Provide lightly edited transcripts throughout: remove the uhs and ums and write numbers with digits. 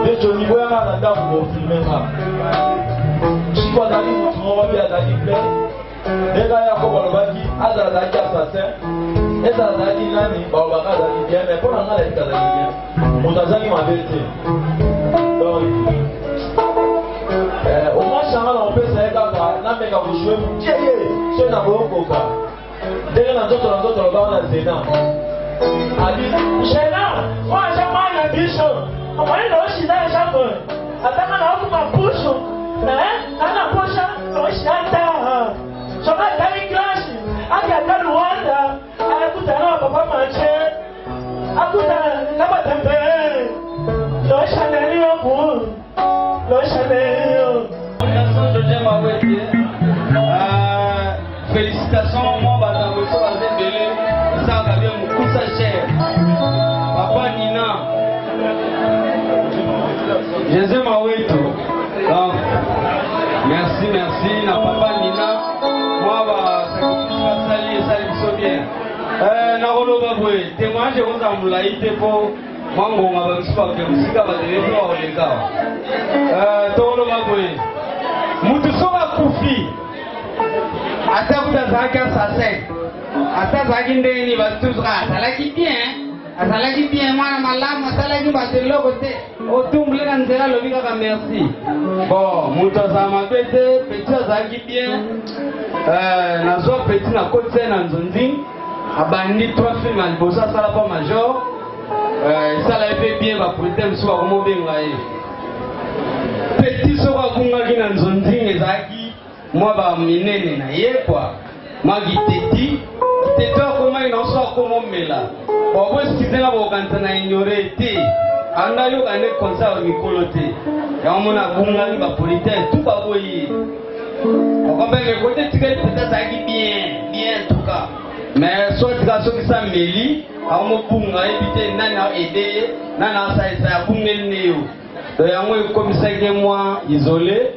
au niveau de la dame pour filmer ça. Si vous avez dit que vous avez dit que les gars qui ont dit que assassin, et ça a dit nani, Baobaka a dit bien, mais pour l'instant, il a dit bien. Vous avez dit ma vérité. Donc, au moins, on peut se faire ça, mais quand vous jouez, vous dites, c'est un bon coca. Dès que nous autres, on va Zénan. Zénan, moi, j'ai un bichon. On va aller aussi dans le Japon. Attends, on va ma bouche. Hein? On a bouche, on va chanter. Je vais aller à classe. On va aller à Rwanda. On va écouter un papa manger. On va écouter un papa tempé. Le chanter au bout. Le chanter. Félicitations, moi, ça a bien beaucoup sa chère. Papa Nina, Jésus Maweto. Merci, merci. Na Papa Nina, moi, ça lui bien. Narolo Baboué, témoignage de vous en moulaïté pour moi, on va se faire de musique à les gars. Tolo Baboué, Moutousora Koufi. Ata kutazaka sase ata zakinde ni batuzra salaki bien mwana malamu salaki batelo kote otumble na nzela lobika ka merci bon muto za mabete petit zaki bien nazo petit na kote na nzonzi abandi 3 films à libosa sala pas major ça l'a fait bien ba problème so ko mo benga petit so ko kunga kina nzonzi ezaki moi ba minene na ye quoi moi giteti teto comment il en sort comment mela bon moi ce qui est là pour quand na ignorer té anda yo kané comme ça au mikoloté ya mona bunga ni ba politique tout ba boyi on comprend que côté ticket peut-être ça qui bien en tout cas mais soit tu as ce qui ça meli a mo bunga éviter nana aider nana ça bungel neo donc ya moi comme ça que moi isolé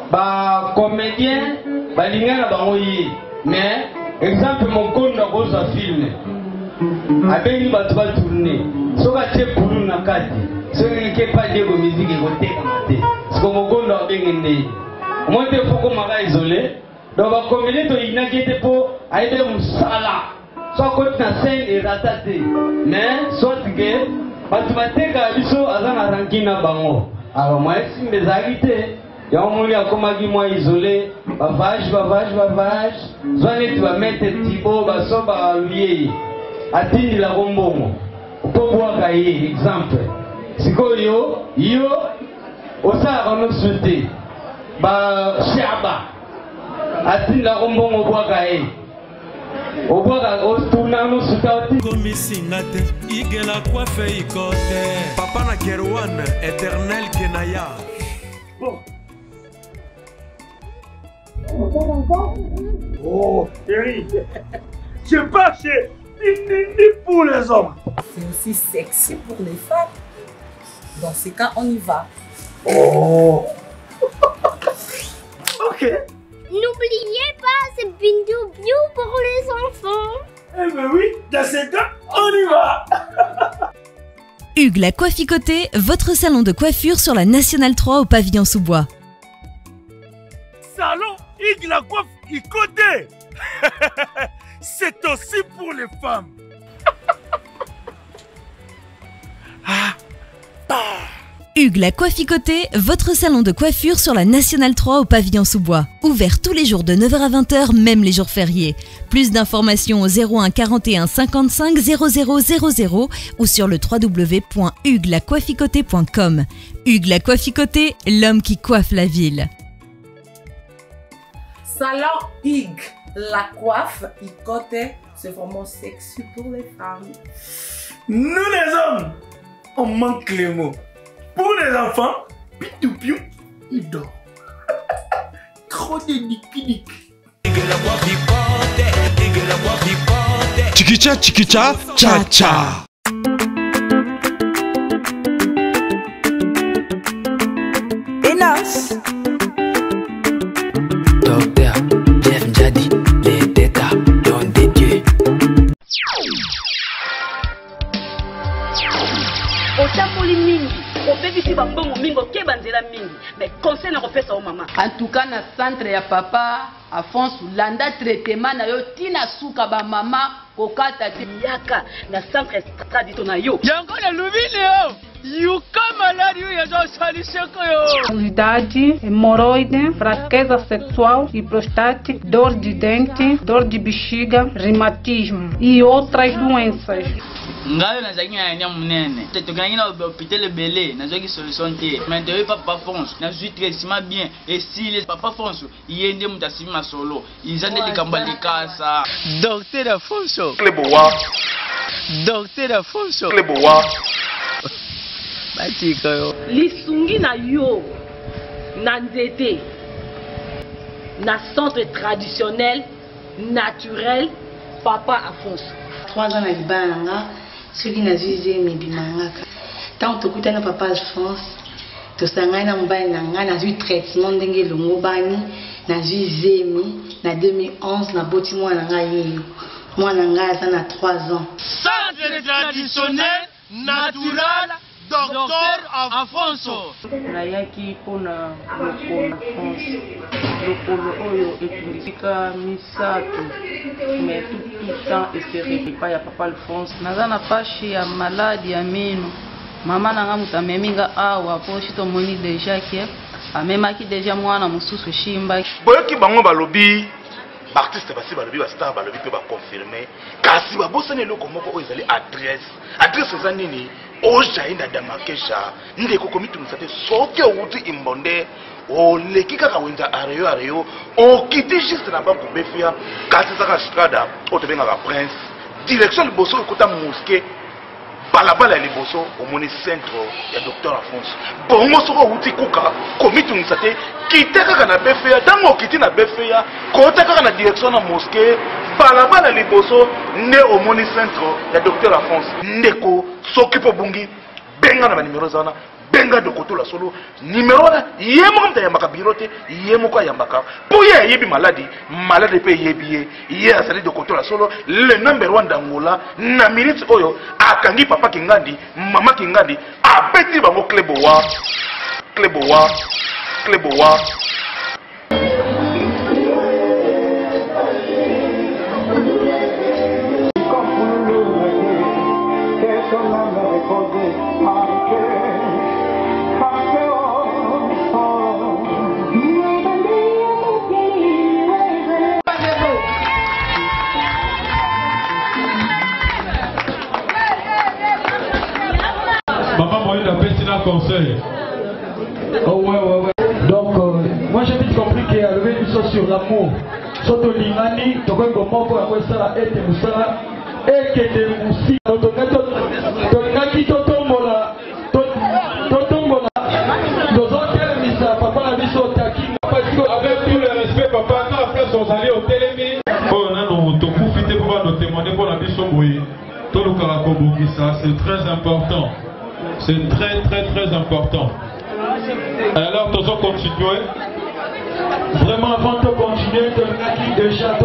ba comédien ba lingana ba moyi mais exemple mon kondo ko za film abengi ba tuba tourner soka te pulu na kati soki ke pas de musique ko te kamate siko mon kondo abengi ne mo te foko maka isolé donc ba comédien to inakete po aibe musala so ko na scène et ratate mais soit que ba tuba te ka biso azana rankina bango alors moi simbe zagite ya omuli akomaki mwa isolé bavage zwane ti bamete tibo basoba alie atindila kombongo po bwaka ye exemple sikoyo yo osalaka nosu te bashaba atindila kombongo bwaka ye obwaka otuna nosu ta komisinga te igela kwafe ikote papa na Kerwan éternel kenaya bon. Oh, chérie, je pas chez ni pour les hommes. C'est aussi sexy pour les femmes. Dans ces cas, on y va. Oh. Ok. N'oubliez pas, c'est Bindou Biou pour les enfants. Eh ben oui, dans ces cas, on y va. Hugues la Coifficoté, votre salon de coiffure sur la Nationale 3 au pavillon sous-bois. Salon Hugues la Coifficoté. C'est aussi pour les femmes. Hugues la Coifficoté, votre salon de coiffure sur la Nationale 3 au pavillon sous-bois. Ouvert tous les jours de 9h à 20h, même les jours fériés. Plus d'informations au 01 41 55 00 00 ou sur le www.huguelacoifficoté.com. Hugues la Coifficoté, l'homme qui coiffe la ville. Salon Hugues la Coifficoté, c'est vraiment sexy pour les femmes. Nous les hommes, on manque les mots. Pour les enfants, pitou-piou, il dort. Trop de nick-nick. Chikicha, chikicha, cha cha. Enos. Docteur Jeff Njadi, les détas, don des dieux. Otamuli mingi, obebe Ofisi bambongo mingo ke banzela mingi. Mais conseil na kopesa au maman. En tout cas na centre ya papa Afonso landa traitement na yo tina suka ba mama kokata ti yaka na centre traditionnel yo. Yango na lubile yo. Yuka maladi yo yazo solution ko yo. Obesidade, hemorroide, fraqueza sexual e prostática, dor de dente, dor de bexiga, reumatismo e outras doenças. Ngayo na zaki na nyam munene. Tetokana na hôpital belé, na zaki solution te. Mais de papa Fonso, na zui traitement bien et si les papa Fonso, yende mutasimi masolo. Izande likamba likasa. Docteur Afonso. Klebowa. Docteur Afonso. Klebowa. Batika yo. Lisungi na yo na nzete na centre traditionnel naturel papa Afonso. 3 ans na libanga soki nazwi mebimangaka ntango tokutana papa Alphonse tosangani na mobali na ngai nazwi traitement ndenge elongo bani nazwi zemi na 2011 naboti mwana ngai yeyo mwana ngai aza na 3 ans. Centre traditionnel natural Docteur Afonso. Nayaki mpona lokolo Afonso. Lokolo oyo etundisika misato. Mais tout temps espéré pas ya papa Alphonse. Naza na pashi ya maladi ya mino. Mama nanga mutameminga awa po shito moni deja ke amemaki deja mwana mususu shimba. Boyoki bango balobi artiste basi balobi ba star balobi pe ba confirmer kasi ba bosane loko moko oyo ezali adresse eza nini oja ina damakesha ndeko komitu musate soke uti imbonde oleki kaka wenza areyo okiti juste na banko befia kasi saka strada otobenga ka prince direction liboso ekota mosquée balabala ya liboso omoni centre ya docteur Afonso bongo soko uti kuka komitungisa te kite kaka na befeya ntango okiti na befeya kota kaka na direction na mosquée balabala ya liboso nde omoni centre ya docteur Afonso ndeko soki mpo bungi benga na banimero zana benga dokotola solo nimero wana ye moko mta yambaka biro te ye moko ayambaka mpo ye ayebi maladi mpe yebi ye azali dokotola solo le number 1 d'Angola na minute oyo akangi papa Kingandi mama Kingandi abeti bango klebowa Maman Moïse a fait un conseil. Oh ouais. Donc, moi j'ai vite compris qu'il y a levé une chose sur l'amour. Soto Limani, Tokoi Bomoko, Akwesala, Ete Moussala, Eke de Moussi, Tokaki Totombola, nos autres misa, papa a mis au taki. Avec tout le respect, papa, quand après son allé au télémi, oh non, ton coup fité pour nous témoigner pour la mission Boye. Tout le Karakobo qui ça, c'est très important. C'est très important. Alors, nous allons continuer. Vraiment, avant de continuer, déjà,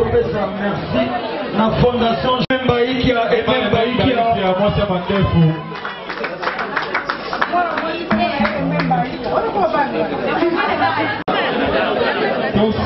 merci. La fondation Jembaïkia et Membaïkia. Moi, c'est ma défaut. Tous.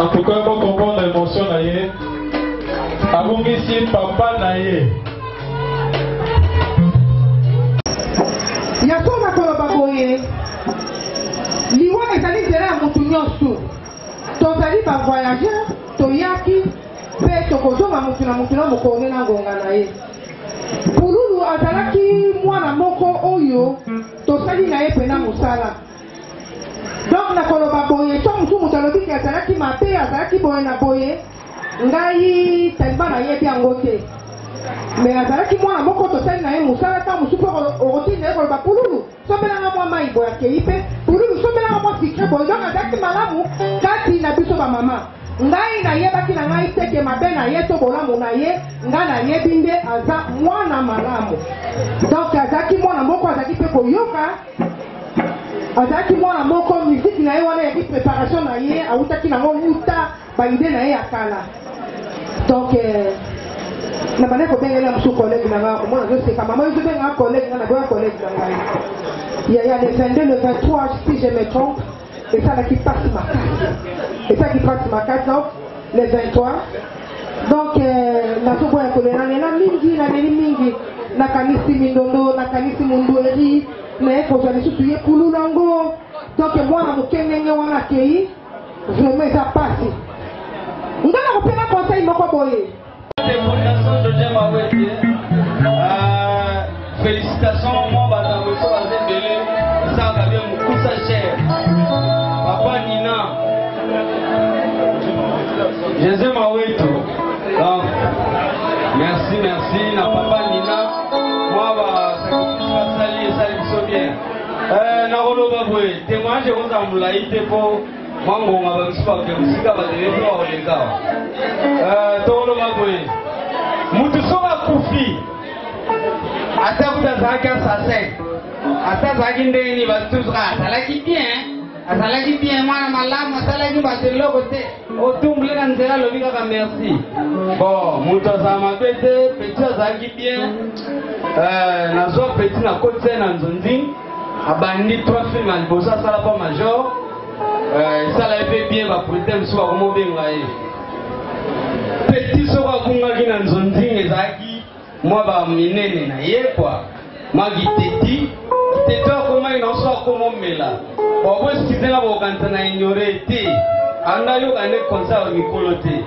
En tout cas, on comprend l'émotion naïe. Abongisi papa naïe. Yaso na koloba boye. Liwa ezali nzela ya mutu nyonso. Tozali ba voyageur, toyaki, pe tokozonga mutu na mokone na ngonga na ye. Pululu azalaki mwana moko oyo tosali na ye pena mosala. Donc na koloba boye, so mutu alobi ke azalaki mabe, azalaki boye na boye, ngai taliba na ye biango te. Mais azalaki mwana moko tosali na ye mosala ta mosusu okotindi na ye koloba pululu sombelanga mwa mai boye akei mpe pululu sombelanga mwa sikre boye. Donc azalaki malamu kati na biso bamama. Ngai nayebaki na ngai teke mabe na ye to bolamu na ye, ngai nayebi nde aza mwana malamu. Donc azalaki mwana moko azalaki mpe koyoka, azalaki mwana moko miziki na ye wana yaki préparation na ye awutaki nango wuta baide na ye ya kala. Donc na bane ko bengela musu collègue na nga omona zo seka mama yo benga collègue na boya collègue na ngai. Il y a le 22 le 23 si je me trompe et ça là qui passe ma case. Et ça qui passe ma case donc le 23. Donc na so boya ko na mingi na mingi na kanisi mindondo na kanisi mundueri mais ko jali sutu ye kulu lango. Donc moi na mukenge wana kei vraiment ça passe. Ngana ko pena conseil moko boye. Félicitations, moi, ça va bien beaucoup ça cher. Papa Nina, Jésus Maweto. Donc, merci, na Papa Nina. Moi, ça lui bien. Nakolo Baboué, témoignage de vous en moulaïté pour moi, on va vous faire que vous avez les gars. Tolo Baboué. Mutusoba kufi atakuta zaka sase atazaki ndeni batuzra asalaki bien mwana malamu asalaki bateloko te otumble na nzela lobika ka merci bon mutu azama bete petit azalaki bien nazo petit na kote na nzonzi abandi 3 films na liboso asala pa major esala epe bien bapolite mosu bakomobenga ye petit soka kungaki na nzonzi ezalaki mwa ba minene na ye kwa magi teti akoma inoso akomomela babosikizenga bokanisa na ignore te anda yokane konsa ya mikolo te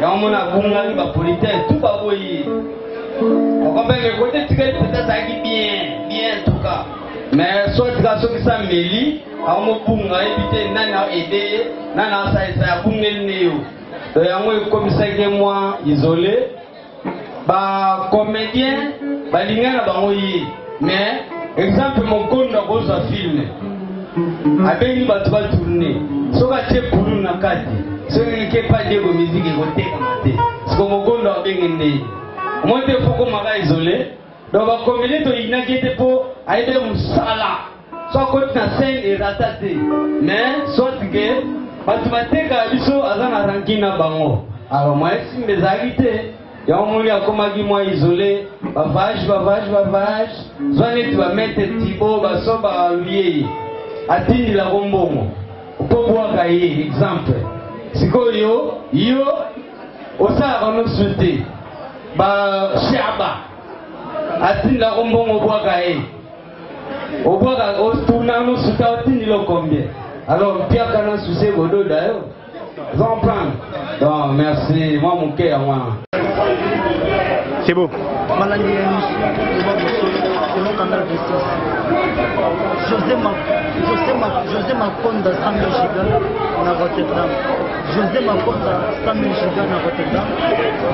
yamona kungaki bapolite tu baboyi okombenge kote tikali peta azalaki bien tuka mais so tika soki sa meli akomobunga yebi te nani aede nani asalisa ya bungeli ne yo yango ekomisaki mwa isolé ba comédien balinga na bango ye mais exemple mokondo akozwa filme abengi bato batourne soki atie pulu na kati soki eke pa diego musique ekotekama te siko mokondo abenge ndei omoi te fokomaka isolé donc bacomédien toyinaki ete mpo ayebe mosala so akoti na scène erata te mais soit ke bato batekaka biso aza na ranki na bango alors moi esimba ezalaki te yango moni akomaki mwa isolé bavage zwa neti bamete tibo baso balie atindilako mbongo mpo bwaka ye exemple sikoyo yo osalaka nosu te bashaba atindilako mbongo obwaka ye obwaka otuna nosu ta otindilo combien alors piaka na susi bododa yo j'en prends donc merci moi mon cœur moi c'est beau José Makonda 100 000 giga na Rotterdam. José Makonda 100 000 giga na Rotterdam.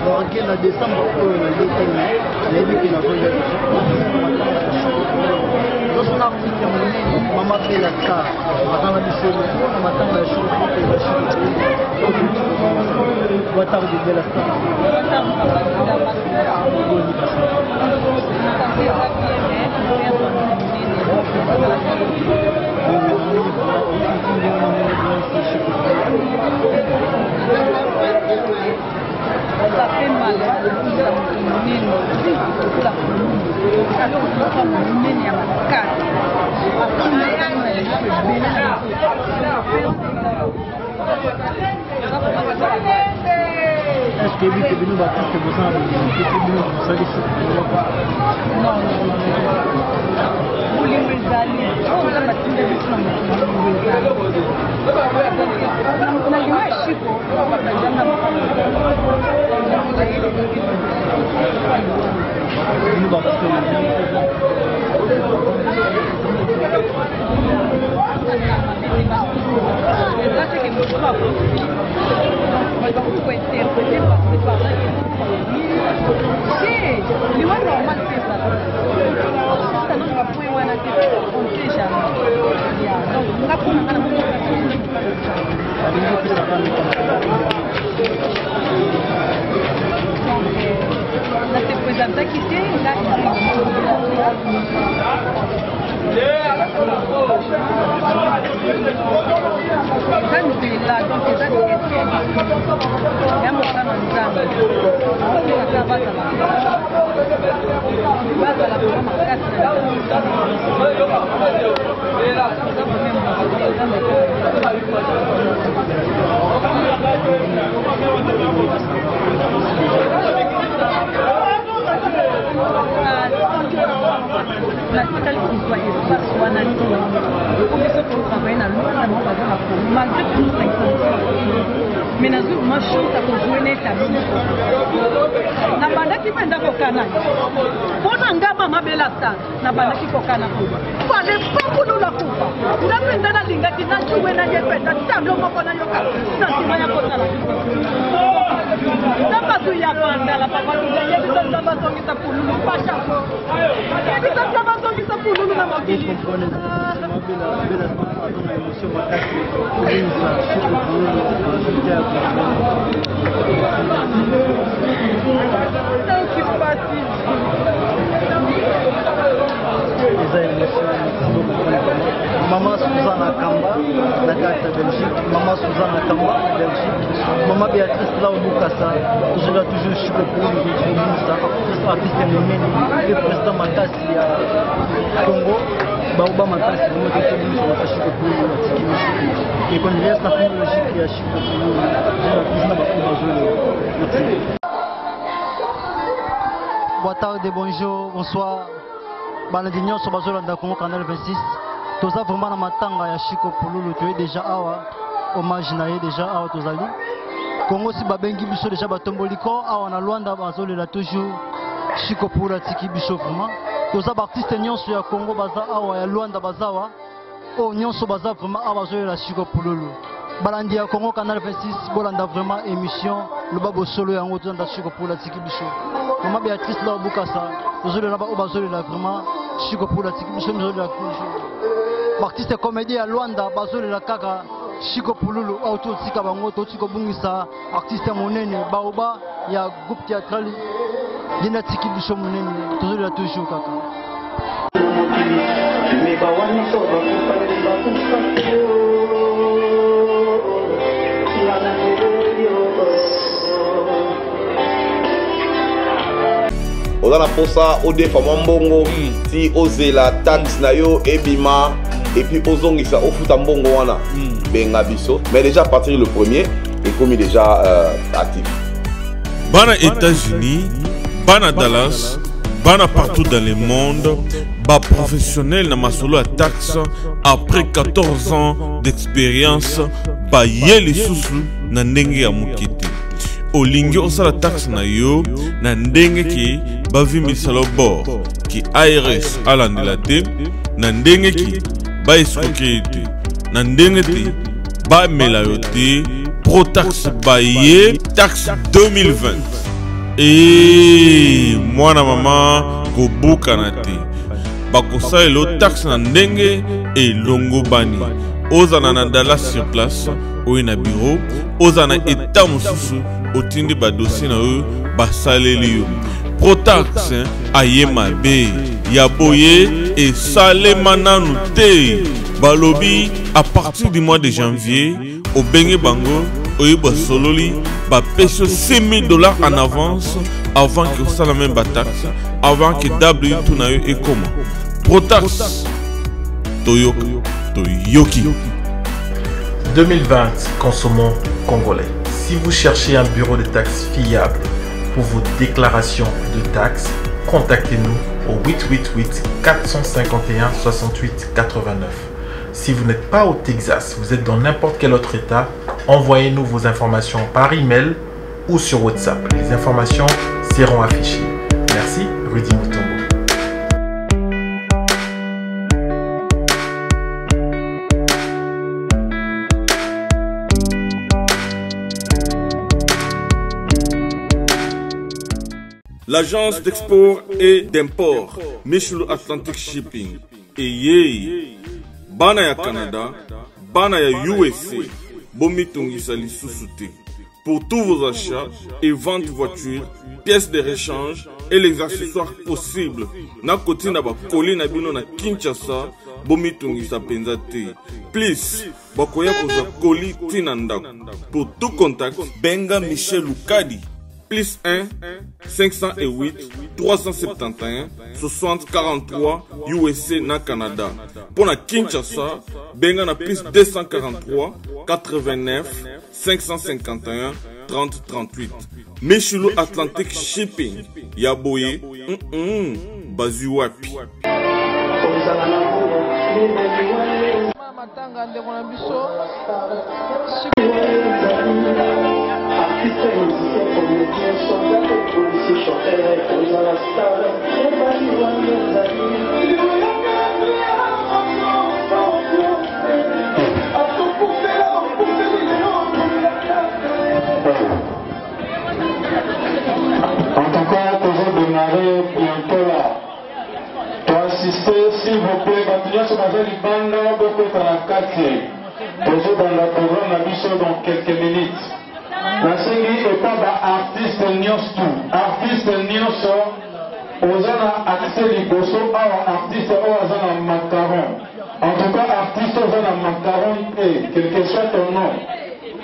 Borge na décembre l'été na voyage. Losona kuita munene mama Bella Star matanga bisolo matanga ya shuru kwa ya shuru wata de Bella Star ça fait mal, ça toyebi ke bino baartiste bozala na visibilité te bino bosalisi molimo ezali oza batinda biso na molimo ezali na lima eshiko bino baartiste mais nazwi mashota kozwene tabini na bandaki menda kokana mpona nga mama bela star na bandaki kokana kuba fale pakulula kufa nga mpenza nalingaki najuwe nayepeta tablo moko nayoka na nsima ya kosala na bato ya bandala papatuza yebisa bazongisa pululu pasha yebisa bazongisa pululu na mokili Maman Suzanne Kamba, la carte Belgique, Maman Suzanne Kamba, Belgique, Maman Béatrice Laoubukasa, toujours Chico pour le artiste Moumeni, le président Makassi à Congo, Baouba Makassi, le mot de Chico pour le et qu'on laisse la chronologie à Chico pour bonne tarde, bonjour, bonsoir. Baladinion sur Bazolanda Congo Canal 26. Tous ça vraiment na matanga ya Chico Pululu tu es déjà awa hommage na ye déjà awa tozali Congo si babengi biso déjà batomboliko awa na Luanda bazolela toujours Chico Pululu tiki biso vraiment tous ça artiste nyonso ya Congo baza awa ya Luanda bazawa o nyonso baza vraiment awa bazolela Chico Pululu balandi ya Congo Canal 26 bolanda vraiment émission le babo solo yango tozanda Chico Pululu tiki biso Maman Béatrice Laoubukasa bazolela ba bazolela vraiment Chico Pululu tiki biso bazolela artiste comédien à Luanda bazole la kaka Chico Pululu auto tika bango to tiko bungisa artiste monene baoba ya groupe théâtral dina tiki biso monene tozole la toujours kaka mais ba wani so ba oza na posa odefa mwa mbongo ti ozela taxe na yo ebima et puis ozongisa ofuta mbongo wana benga biso mais déjà à partir le premier ekomi déjà actif bana États-Unis bana Dallas bana partout dans le monde ba professionnel na masolo à taxe après 14 ans d'expérience ba yeli susu na ndenge ya mokete olingi osala taxe na yo na ndenge ki bavimisa lo bord ki ARS alandela te na ndenge ki ba escroquer te na ndenge te ba mela yo te Protax baye taxe 2020 et mwana mama kobuka na te bakosala lo taxe na ndenge elongo bani ozana na Dallas sur place oyo na bureau ozana état mosusu otindi ba dossier na eux basaleli yo Protax aye mabe ya boye et salema nanu te balobi à partir du mois de janvier au bengi bango oyiba sololi ba pêche $6,000 en avance avant que ça la même taxe avant que W tout na yo et comment Protax Toyoki 2020 consommons congolais. Si vous cherchez un bureau de taxes fiable pour vos déclarations de taxes, contactez-nous au 888 451 68 89. Si vous n'êtes pas au Texas, vous êtes dans n'importe quel autre état, envoyez-nous vos informations par email ou sur WhatsApp. Les informations seront affichées. Merci, Rudy Mutombo. L'agence d'export et d'import Michel Atlantic Shipping et bana ya Canada, bana ya USA, bomitungisa lisusu te. Pour tous vos achats et ventes voitures, pièces de rechange et les accessoires possibles, na koti na ba koli na bino na Kinshasa, bomitungisa penza te. Please, bakoya koza koli tina ndako. Pour tout contact, benga Michel Lukadi. Plus 1 508 371 60 43 USA na Canada. Pour la Kinshasa, benga na plus 243 89 551 30 38. Michelo Atlantic Shipping. Yaboye, Bazuapi. En tout cas, toujours démarrer bientôt là. Pour assister, s'il vous plaît, continuez sur ma libanda, beaucoup de la quartier. Toujours dans le programme, la mission dans quelques minutes. La série est pas d'artiste Nyonsu. Artiste Nyonsu, aux gens accès liboso, artiste aux macaron. En tout cas, artiste aux macaron, et quel que soit ton nom.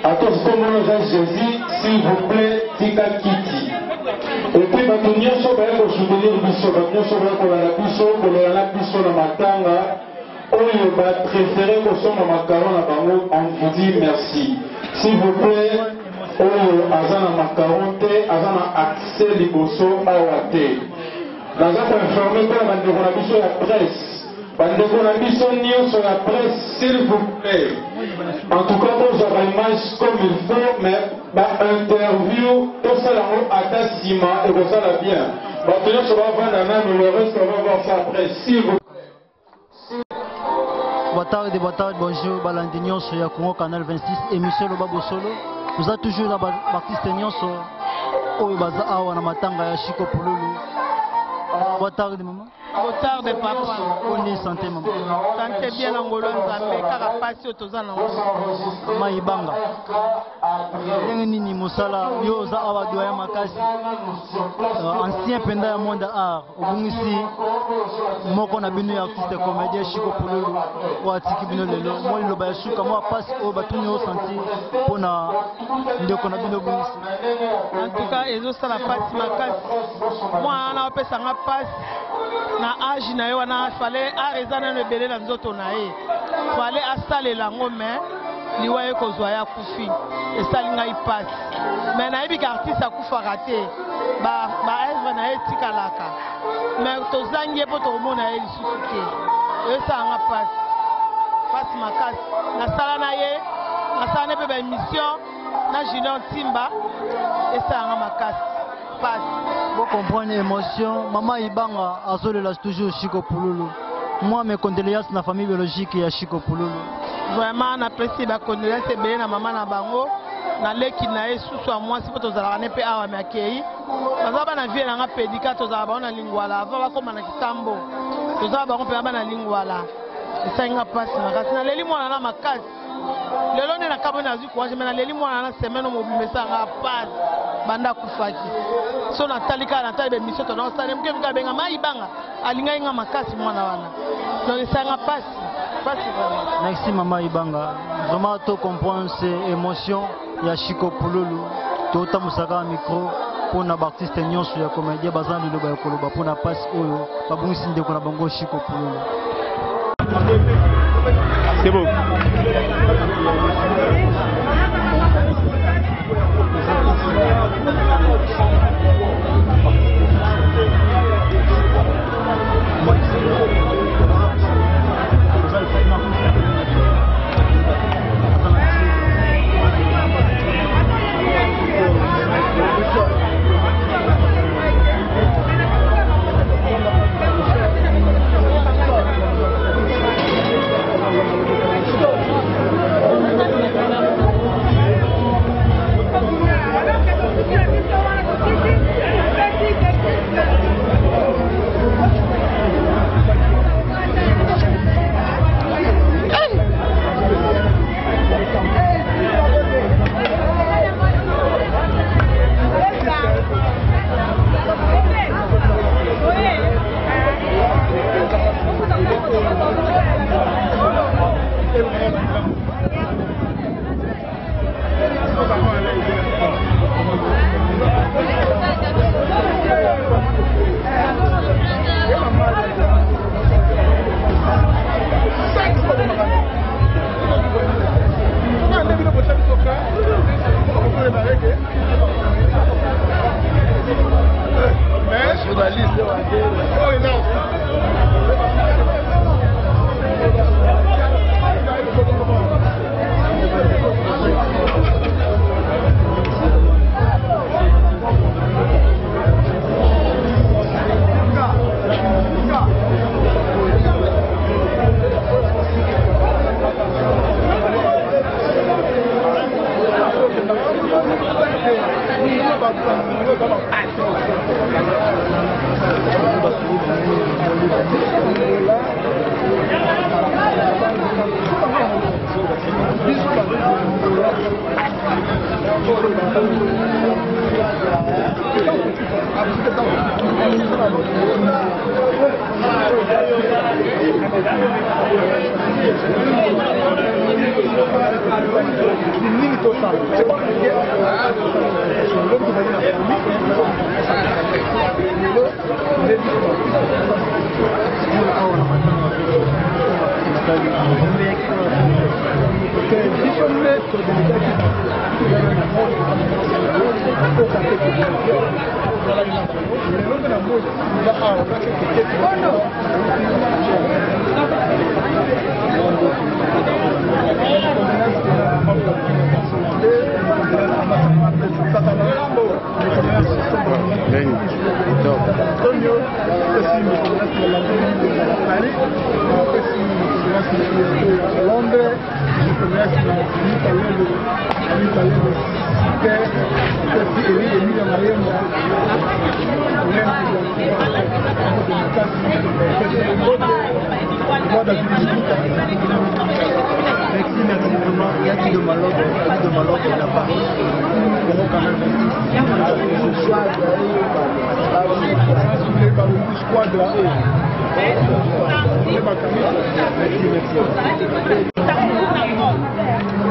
À tous les Jésus, s'il vous plaît, Tika Kiti. Et puis, nous Nyonsu, nous soutenir biso, Nyonsu, na matanga. Oyo va préférer que son macaron à Bango, on vous dit merci. S'il vous plaît, Oyo azana macaron te, azana accès liboso awate. Nous avons informé que la bande de biso la presse. Bande de biso sur la presse, s'il vous plaît. En tout cas, nous avons image comme il faut, mais interview, tout ça là, à Tassima, et ça là bien. Maintenant, ça va voir mais le reste, on va voir ça après, s'il vous plaît. Boa tarde, bonjour, Balandi Nyonso ya Congo Canal 26, émission Loba Bosolo. Nous avons toujours la Baptiste Nyonso, Oyo Baza Awa na matanga ya Chico Pululu. Boa tarde, maman. Boa tarde, papa. Bonne santé, maman. Santé bien en Ngolo Nzambe, car passi au Tozana. Maïbanga. Nini Mosala, Yoza Awa Douaya Makasi. Ancien penda ya monde art. Obungisi, moko na bino ya artiste comédien Chico Pululu. Wa tiki bino lelo. Moi lo ba shuka moi passe au batuni au senti pona ndeko na bino bungisi. En tout cas, ezo sala passe makasi. Moi ana pesa nga passe. Na âge na yo wana fallait arezana no belé na nzoto na ye. Fallait asalela ngome liwa ye kozwa ya kufi. Esalinga ipasse. Mais na yebi artiste akufa raté. Ba œuvre na ye tikalaka. Mais tozangi po to mona ye lisusu te. Esa nga passe. Passe makasi. Na sala na ye, na sala ne pe ba émission na Julien Timba. Esa nga makasi. Vous comprenez l'émotion. Maman Ibanga azolela toujours Chico Pululu. Moi mes condoléances na famille biologique ya Chico Pululu. Vraiment n'apprécie ba condoléances bien na maman na bango na leki na esusu a moi si poto zala ne pe awa makei. Bazaba na vie na nga pédicat to zala ba na lingwala avant ba koma na kitambo. To zala ba ko pe ba na lingwala. Ça nga passe makasi na leli mwana na makasi. Lelo ne na kabona azu kwa jemena leli mwana na semaine mo bimesa nga passe. Banda kufaki so na talika na talibe mission to na sale mke mga benga Maïbanga alinga inga makasi mwana wana donc ça nga passe vraiment. Merci maman Ibanga, vraiment to comprendre ces émotions ya Chico Pululu to tamusaka micro pour na artiste nyonso ya comédien bazan liloba ya koloba pour na passe oyo babungisi ndeko na bango Chico Pululu. C'est beau.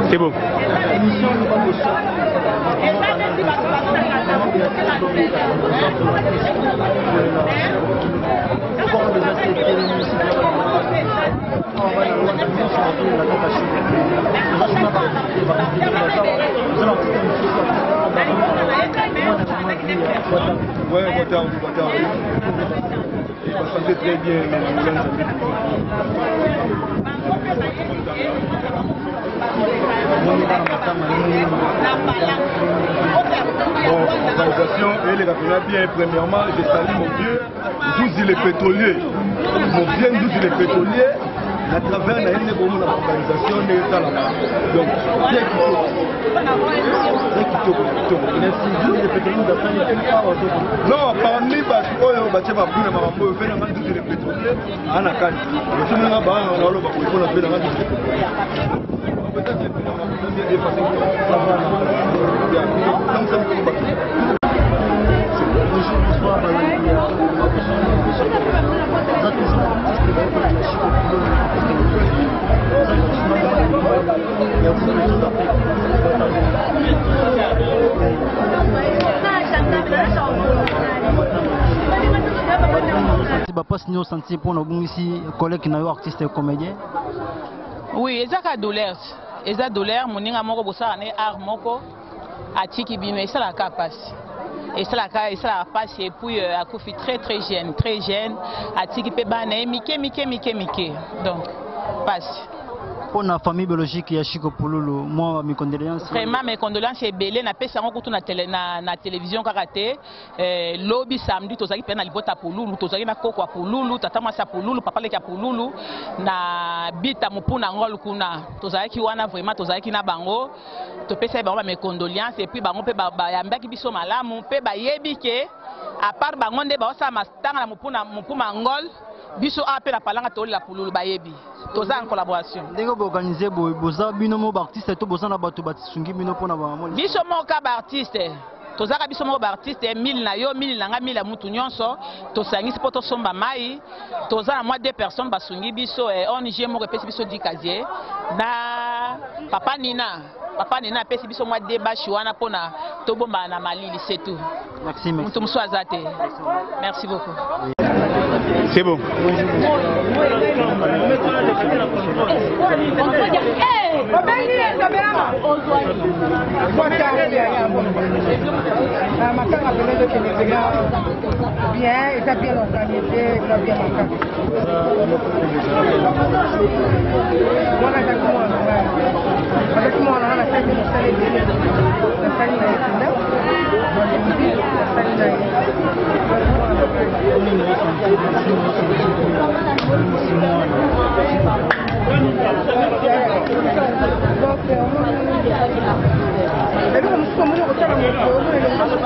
C'est beau. Ouais, Watao. Il va sentir très bien. Organisation et les raffineurs bien. Premièrement, je salue mon Dieu, Douzi les pétroliers. Mon bien Douzi les pétroliers, à travers l'organisation de l'État. Donc, bien non, parmi les pétroliers, en Akane. senti pour nos ici collègues qui artistes et comédiens. Oui, ezaka douleur. Eza douleur moninga moko bosala ne art moko atiki bino et ça la capace. Et ça la passe et puis a kofi très jeune atiki pe bana mike. Donc passe. Pour la famille biologique ya Chico Pouloulou, moi mes condoléances. Vraiment mes condoléances est belé na pesa ngo kutu na télévision karaté lobby samedi tozaki pe na libota Pouloulou tozaki na koko Pouloulou tata masa Pouloulou papa leki Pouloulou na bita mupuna ngol kuna tozaki wana vraiment tozaki na bango to pesa bango mes condoléances et puis bango pe ba yambaki biso malamu pe ba yebi ke à part bango nde ba osa mastanga na mupuma ngol biso appel à palanga to la Pouloulou ba yebi toza en collaboration. Ndenge bo organiser boza bino mo artiste to boza na bato batsungi bino pona ba mo. Biso mo ka ba artiste. Toza ka biso mo ba artiste 1000 na yo 1000 na 1000 mutu nyonso to sangisi poto somba mai toza na moi deux personnes basungi biso ONG mo repesi biso dikazier na papa Nina pesi biso moi débat wana pona to bomba na malili c'est tout. Merci. Mutu mswazate. Merci beaucoup. C'est bon. Bien, et ça bien organisé, ça bien marqué. Donc,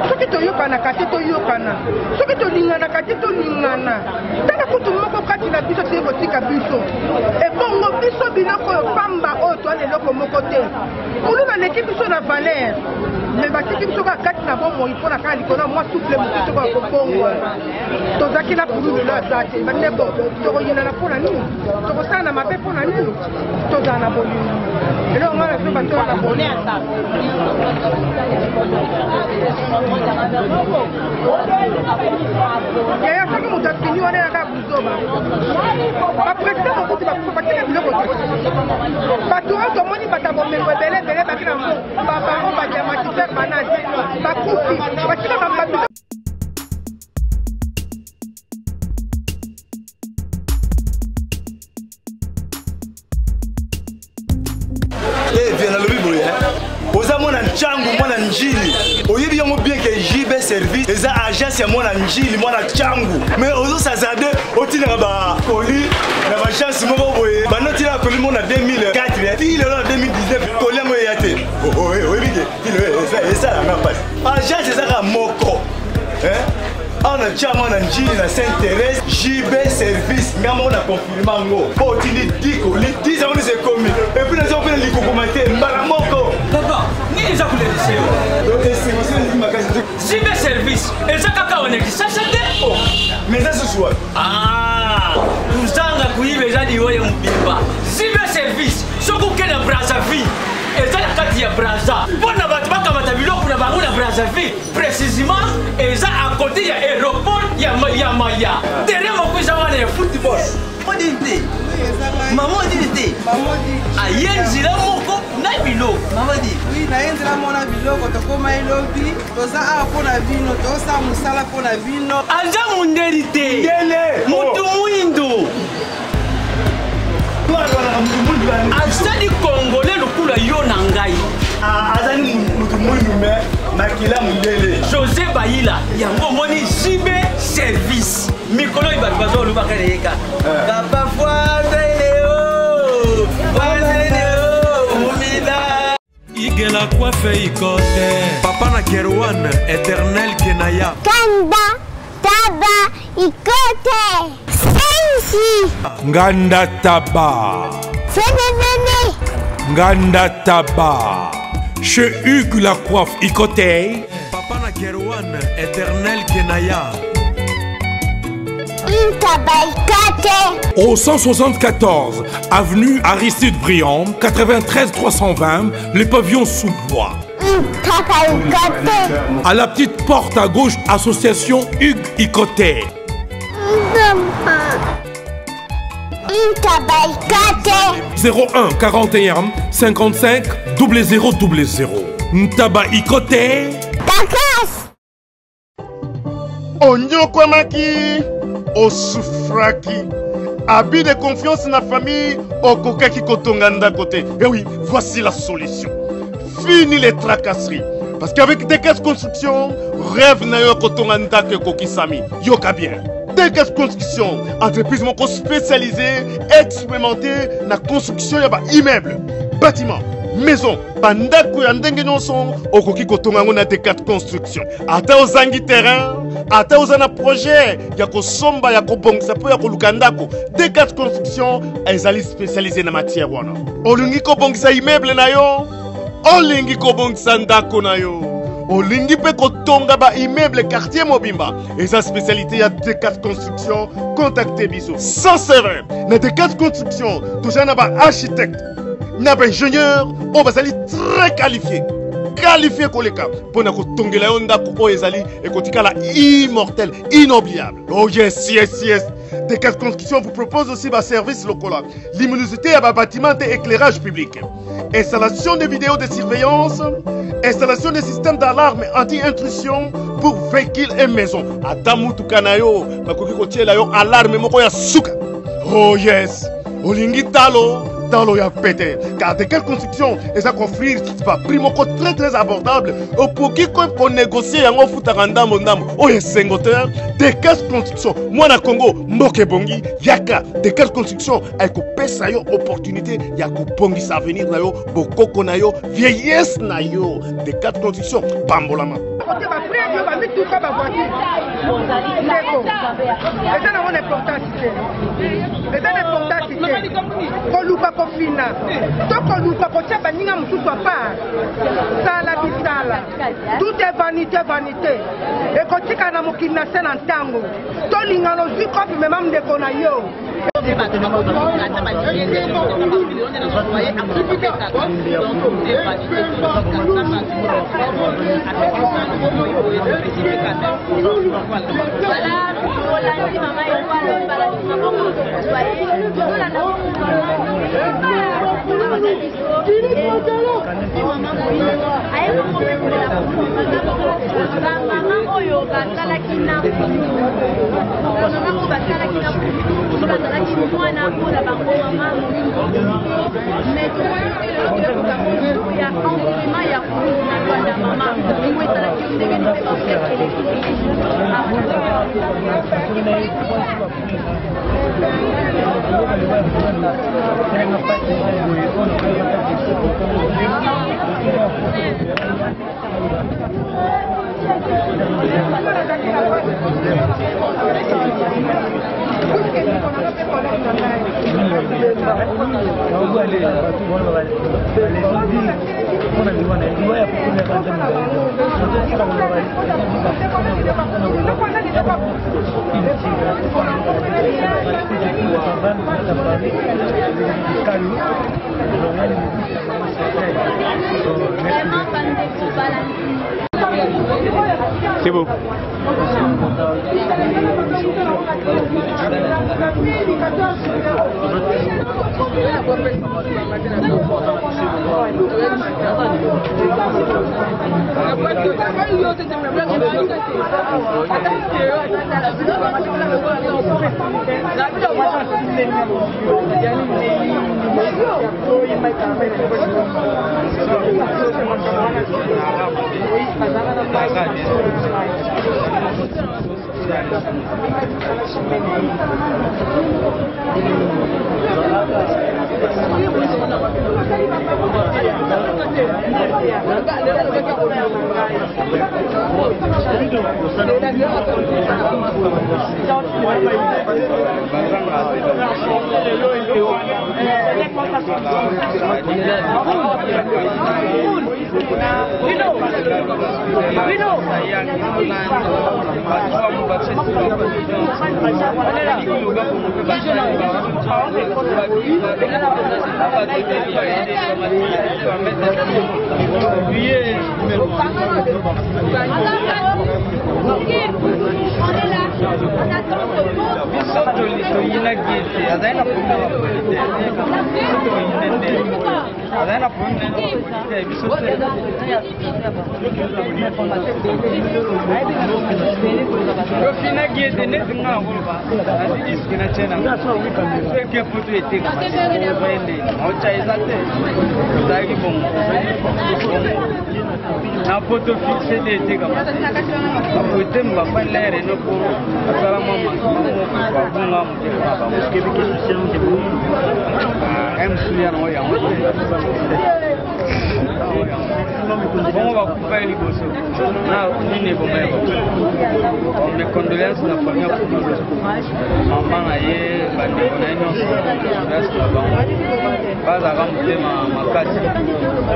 soki toyokana kati toyokana soki tolingana kati tolingana tala kutu moko kati na biso te kotika biso ebongo biso biloko oyo pamba oyo toa leloko moko te kulu baleki biso na valeur me batiki biso kaka kati na bomoi mpona kaka likolo mwa souple mosusu kaka kobongwa tozaki na kulu lelo aza te bandeko tokoyinana mpona nini tokosala na mabe mpona nini tozala na bolingo eloko nga na biso batoa na bolingo yaya soki moto afini wana yaka buzoba bapresident mokuti batika biloko te bato oyo tomoni bata bomengo ebele ebele baki na babango badiamatiser banage bakufi batika bambabilo viens le bible oza mwana nchangu mwana njili oyebi yango bien que JB service eza agence ya mwana njili mwana changu mais ozo sazade otinaka ba koli na ba chance moko boye banoti na koli mona 2004 il est en 2019 koli yango ya te oyebi ke il ça la passe agence eza moko on a déjà mon njili na Sainte-Thérèse JB service ngamo na confirmer ngo po tini diko li 10 ans c'est commis et puis les gens veulent likokomate mbala moko papa ni les akule liseo JB service eza kaka on est ça mais ça ce soir uzanga kuibe jadi wewe mbimba JB service soko kena Brazzaville eza na kati ya Brazza mpona bato bakamata biloko na bango na Brazzaville précisément eza à côté ya aéroport ya Maya terrain moko eza wana ya football odinte mama odinte ayenzila moko na biloko mama di oui nayenzela mona biloko tokoma elobi toza awa mpona bino tosala mosala mpona bino aza mundeli te mutu mwindo azali congolais lokula yo na ngai azali mutu mwindu me makila mundele José Bayila yango moni JB service mikolo ibatu bazolobaka leyeka papa foiseleo umida igela coiffe ikote papa na Kerwan éternel kenaya Kanda taba ikote sensi nganda taba Fenenene nganda taba chez Hugues la coiffe ikote papa na Kerwan éternel kenaya Au 174 avenue Aristide Briand 93 320 les pavillons sous bois. À la petite porte à gauche association Hugues Ikoté. 01 41 55 0000 Ntaba Ikoté. Onyokwamaki osufraki habit de confiance na famille okokaki kotonga ndako te. Et oui, voici la solution. Fini les tracasseries. Parce qu'avec Dekes Construction, rêve na yo kotonga ndako kokisami. Yoka bien. Dekes Construction, entreprise moko spécialisée, expérimentée na construction ya ba immeuble, bâtiment, maison, bandako ya ndenge nyonso okoki kotonga ngo na Dekes Construction. Ata ozangi terrain, ata ozana projet ya kosomba ya kobongisa po ya koluka ndako, Dekes Construction ezali spécialisé na matière wana. Olingi kobongisa immeuble na yo, olingi kobongisa ndako na yo, olingi pe kotonga ba immeuble quartier mobimba, eza spécialité ya Dekes Construction. Contactez biso sans serveur na Dekes Construction. Toujours na ba architecte, na ba ingénieur, on bazali très qualifié. qualifié koleka pour tongela yo ndako oyo ezali ekotikala immortel, inoubliable. Oh yes, yes, yes. Des cas de construction vous propose aussi des services locaux. Luminosité à bâtiment et éclairage public. Installation de vidéos de surveillance. Installation de systèmes d'alarme anti-intrusion pour véhicules et maisons. Adamu tukanayo, bakoki kotiela yo alarme moko ya suka. Oh yes. Olingi talo. Dans l'eau pété. Car de quelle construction ils ont offrir pas prix très très abordable pour qui qu'on négocie en futaranda mondam oh yes sengoteur de quelle construction moi na Congo mboke bongi yaka de quelle construction avec pesa yo opportunité ya ko bongi sa venir na yo bokoko na yo vieillesse na yo de quelle construction bambolama côté ba frère yo ba mi tout ka ba voiture c'est ça mon importance c'est ça l'importance koluka kofina to koluka kotia baninga mususu apa sala bisala tout est vanité vanité ekotika na mokili na se na ntango tolinga lozwi kopi mema ndeko na yo C'est beau. na photo fixé d'été comme ça. Après m'a pas l'air et non pour faire maman bunga muteka parce que biki social de bon am suya no ya on va couper les gosses na nini comme on me condoléances na famille maman aye bande on a reste là-bas pas à ramper ma case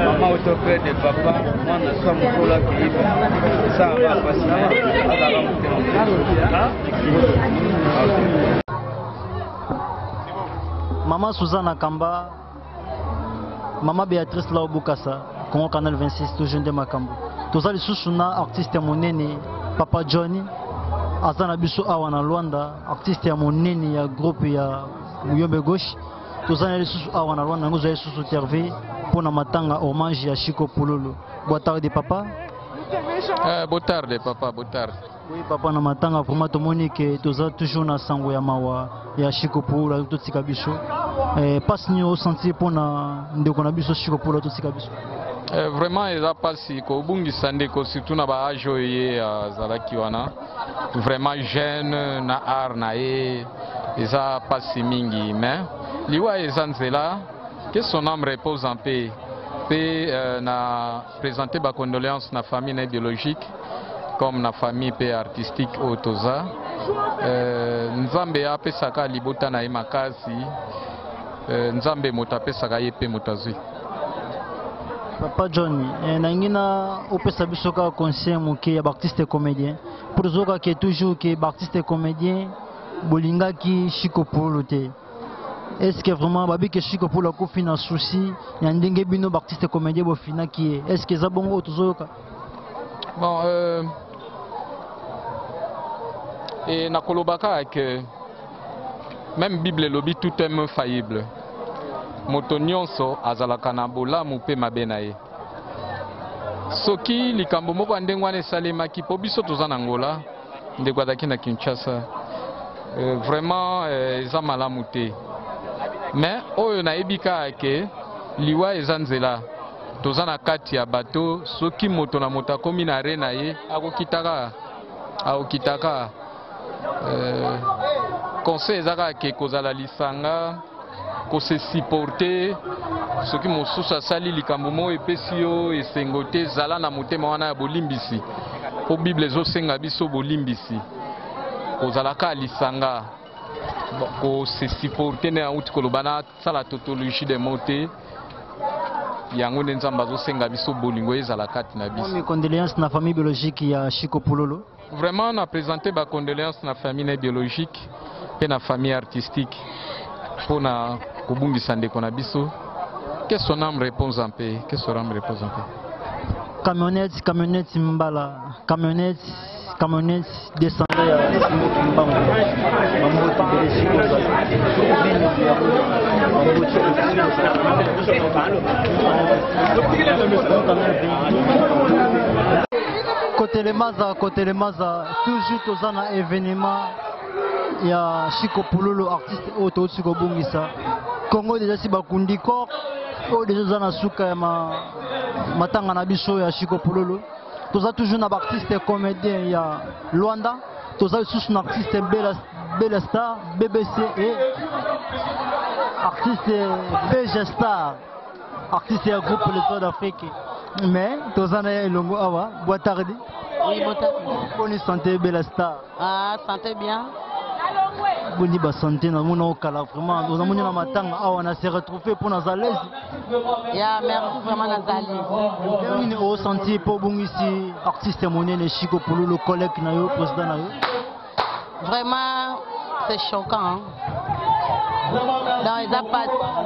maman autoprès de papa moi na somme pour la vie ça va passer pas à ramper Maman Suzanne Kamba, Maman Béatrice Laobukasa, Congo Canal 26 toujours de makambo toza lisusu na artiste monene Papa Johnny azana biso awa na Luanda artiste ya monene ya groupe ya Muyombe Gauche toza lisusu awa na Luanda ngozo lisusu interview pour na matanga hommage ya Chico Pululu. Boa tarde papa. Boa tarde papa, boa tarde. Oui papa na matanga vraiment tomoni que toza toujours na sango ya mawa ya Chico Pululu to tika biso. Passe ni au senti pour na ndeko na biso Chico Pululu to tika biso. Vraiment eza pasi ko bungisa ndeko surtout na ba ajo ye zalaki wana. Vraiment jeune na art na ye eza pasi mingi mais liwa eza nzela que son âme repose en paix. Na présenter ma condoléance na famille biologique comme na famille pe artistique otoza nzambe apesaka libota na ye makasi nzambe moto apesaka ye pe motazwi. Papa Johnny nangina opesa biso ka conseil moke ya artiste comédien pour zoka que toujours que artiste comédien bolingaki Chico Pululu te. Est-ce que vraiment babi que Chico Pululu ko fina souci ya ndenge bino artiste comédien bo fina ki est-ce que za bongo tozoka? Bon et na kolobaka que même Bible lobi tout est faillible. Moto nyonso azalaka na bolamu pe mabe na ye. Soki likambo moko ndenge wana esalemaki po biso toza na Angola ndeko azalaki na Kinshasa vraiment eza malamu te. Mais oyo naebika ke liwa eza nzela toza na kati ya bato soki moto na moto akomi na re na ye akokitaka conseil ezaka ke kozala lisanga kose supporter soki mosusu asali likambo moko epesi yo esengo te zala na motema wana ya bolimbisi po Bible ezosenga biso bolimbisi kozalaka lisanga ko se supporter na uti kolobana sala tautologie de moté yango nzamba zo senga biso bolingo ezala kati na biso. Mes condoléances na famille biologique ya Chico Pululu. Vraiment on a présenté ba condoléances na famille biologique et na famille artistique pour na kobungisa ndeko na biso. Que son âme repose en paix, que son âme repose en paix. Camionnette Mbala, camionnette descendait à côté les Maza, toujours tous un événement. Il y a Chico Pululu, artiste auto Chico Bungisa. Congo déjà si bakundi ko déjà zana suka matanga na biso ya Chico Pululu. Toza toujours na artiste comédien ya Luanda, toza sous na artiste Bella Star, BBC et artiste BG Star, artiste ya groupe Les Toits d'Afrique. Mais toza na elongo awa, boa tarde. Oui, boa tarde. Bonne santé Bella Star. Ah, santé bien. Boni ba santé na mona okala vraiment nous avons na matanga awa na se retrouver pour na zalez. Ya merci vraiment na zali. Ni au senti pour bungisi artiste monene Chico Pululu collègue na yo président na yo. Vraiment c'est choquant. Hein? Dans les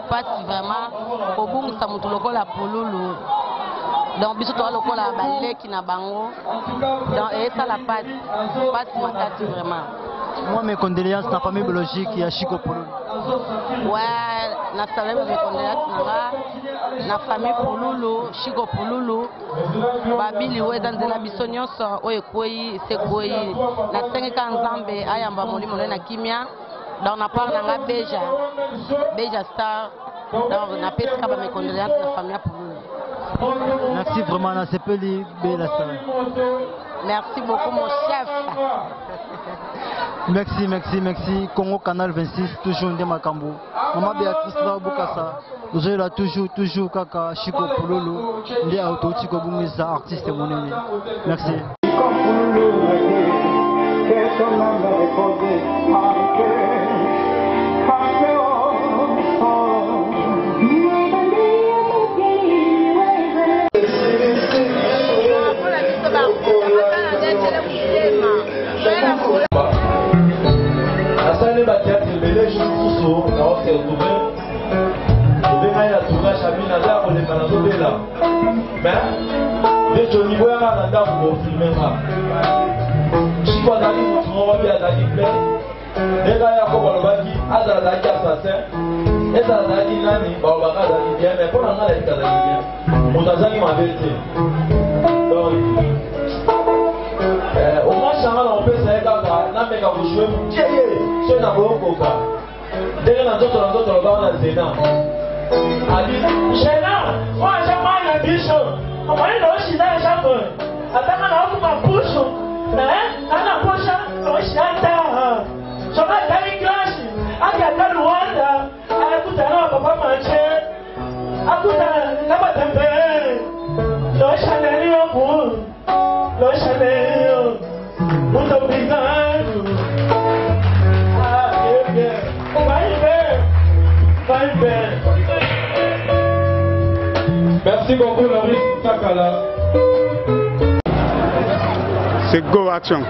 pas vraiment pour bungisa mutu lokola Pululu. Donc biso to lokola baleki na bango. Dans et ça la patte makati vraiment. Moi mes condoléances na famille biologique ya Chico Pululu. Ouais, na saluer mes condoléances na famille Pululu, Chico Pululu. Babili weza nzela biso nyonso oyo koyi se koyi na tengeka nzambe ayamba molimo na kimia. Donc na part na Beja Star. Donc na pesika ba mes condoléances na famille Pululu. Merci vraiment na sepeli Bella Star. Merci beaucoup mon chef. Merci. Congo Canal 26, toujours de Makambo. Maman Béatrice va Bukasa. Vous avez là toujours Kaka Chico Pululu. Ndi auto Chico Bungisa, artiste monene. Merci. Asale bakiati mbele shukuso na wote utume. Ubema ya tuga shabina la ole kana zobela. mais neti au niveau yanga na ndako bofilme nga siko azali motu moko mpe azali plein ndenge yako balobaki azala azalaki assassin ezala azalaki nani balobaka azali bien mais mpo na nga nayebi azali bien moto azali mabe te donc omashanga na mopesa ye kaka nameka koshue mokeye so na koyokoka ndenge na nzoto lobaka na zena ali Shena, moi j'ai mal à bicho. On va aller aussi dans les jambes. Attends, on a ma bouche. Hein? On a bouche. On chante. Je vais aller glace. Aka Rwanda. Akuta na papa manche. Akuta na batembe. Lo chaneli oku. Lo chaneli. Muito obrigado. Bien. Vai bem. Merci beaucoup, Laurie Sakala. C'est go action.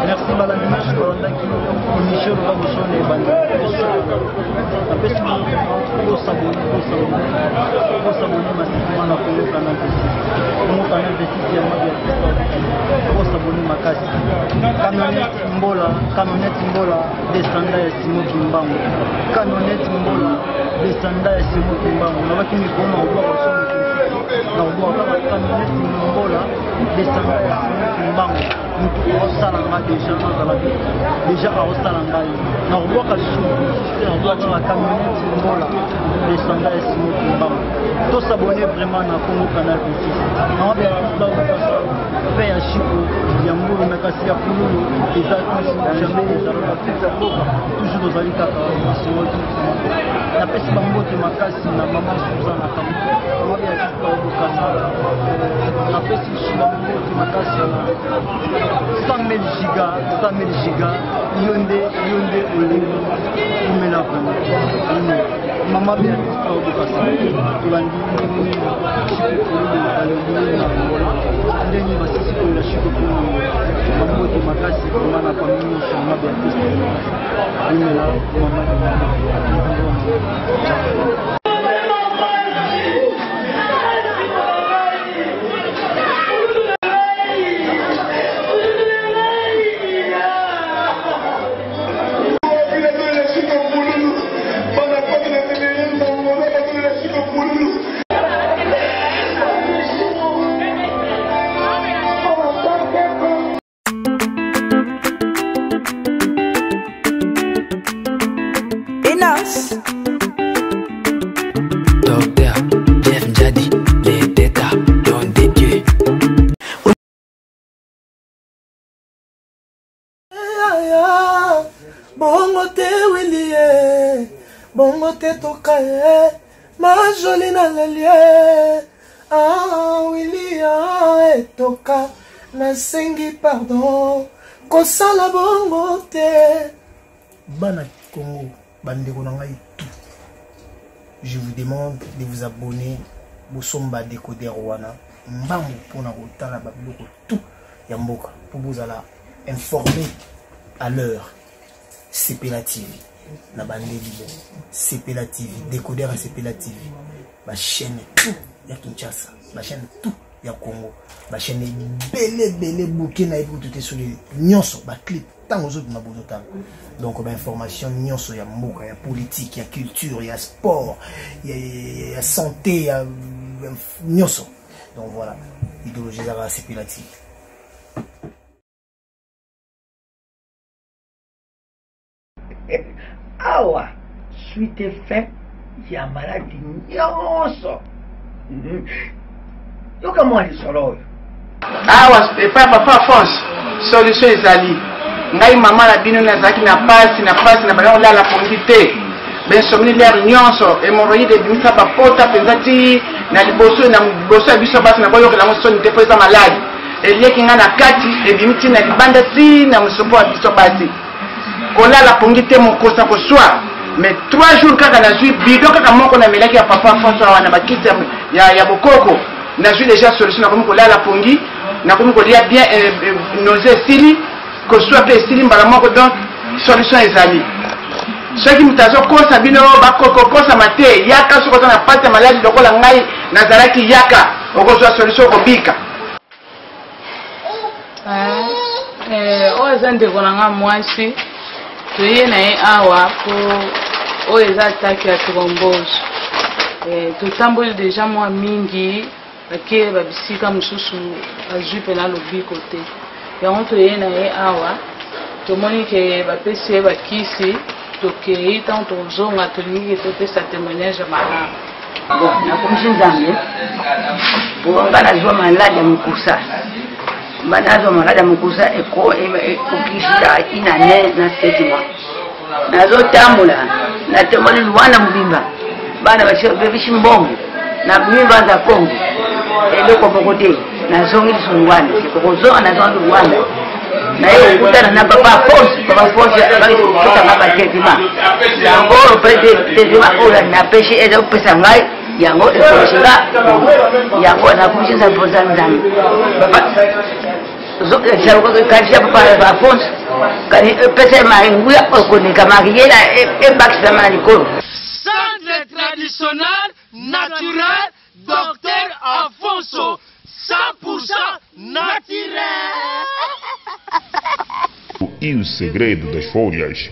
Merci Balamina, je suis Michel Rabochon et Bandi. Après, il faut s'abonner massivement à mon canal de site. Mon canal de site, il y a il faut s'abonner ma casse. Camionnette Mbola, descendant et Simo Kimbango. Camionnette Mbola, descendant et Simo Kimbango. On va finir pour nous voir na oboaka camionnette Mbola descendant et Simo Kimbango. Mutu osalanga déjà aosala ngai na oboaka lisusu na oboaka na camionnette Mbola descendant et Simo Kimbango. Tosabonner vraiment na Congo Canal Plus. Na obe bakasa pe ya Chico ya Mbulu makasi ya Pululu eza jamais ezalaka fixa boka toujours ozali kaka Simo Kimbango. Napesi bambote makasi na mama Suzana Kamuka obe ya Chico bokasa napesi bambote makasi na 100 000 giga yonde olingo umela vraiment mama Beatrice Kaobukasa tulandi ndenge basisi kolela Chico bambote makasi vraiment na famille mama Beatrice umela mama Docteur Jeff Njadi, les détas don de Dieu. Bongo te wilie, bongo te tokaye, ma jolie na lelie. Ah wilia etoka, na sengi pardon, kosala bongo te. Bana Congo, bandeko na ngai tout. Je vous demande de vous abonner au Somba Décodeur Wana. Mbambo pour na kotala babiloko tout ya mboka pour vous alla informer à l'heure. CPLA TV na bandeli CPLA TV Décodeur à CPLA TV. Ma chaîne tout ya Kinshasa, ma chaîne tout ya Congo, ma chaîne belé bouquet na tout est sur les nyonso ba clip tant aux autres na bozota. Donc ba information nyonso ya mboka, ya politique, ya culture, ya sport, ya santé, ya nyonso. Donc voilà, idéologie à CPLA TV. Awa suite fin ya maladi nyonso yoka mwali solo awa Stéphane papa France solution ezali ngai mama na bino nazaki na pasi na bana olala pondi te bensomni l'air nyonso hémorroïde ebimisa bapota penza ti na liboso ya biso basi na boyokela ngo soni te po eza maladi elieki nga na kati ebimi ntina libanda ti na mosopo wa biso basi kolala pongi te mokosa koswa mais 3 jours kaka nazwi bidon kaka moko namelaki ya papa François wana bakiti ya bokoko nazwi déjà solution nakomi kolala pongi nakomi kolia bien nausée esili koswa mpe esili mbala moko donc solution ezali soki moto azokosa bino bakokokosama te yaka soki oza na pasi ya maladi lokola ngai nazalaki yaka okozwa solution okobika oyo eza ndeko na nga mwasi toye na ye awa po oyo eza ataki ya thrombose totamboli deja mwa mingi bake babisika mosusu azwi mpena lobiko te yango toye na ye awa tomoni ke bapesi ye bakisi tokei ntango tozonga tolingi ke topesa témoignage ya malamu nakomisi nzambe po nga nazwa maladi ya mokusa nazwa maladi ya mokusa ekokisila ina ne na 7 mois nazotambola natomoni luwanda mobimba bana bebisi mbongo na mimba za kongo eloko moko te nazongi liso luwanda sekokozonga nazongi luwanda naye okutana na papa force bakitanga batetema yango pretema oyo napesi eza kopesa ngai yango ekosinga yango nakumisinza mpoza nzambe kanisa papa Alphonse kani pesa maringuya okoneka makiyela ebakisama na likolo centre traditionnel naturel Dr Alfonso 100% naturel. E o segredo das folhas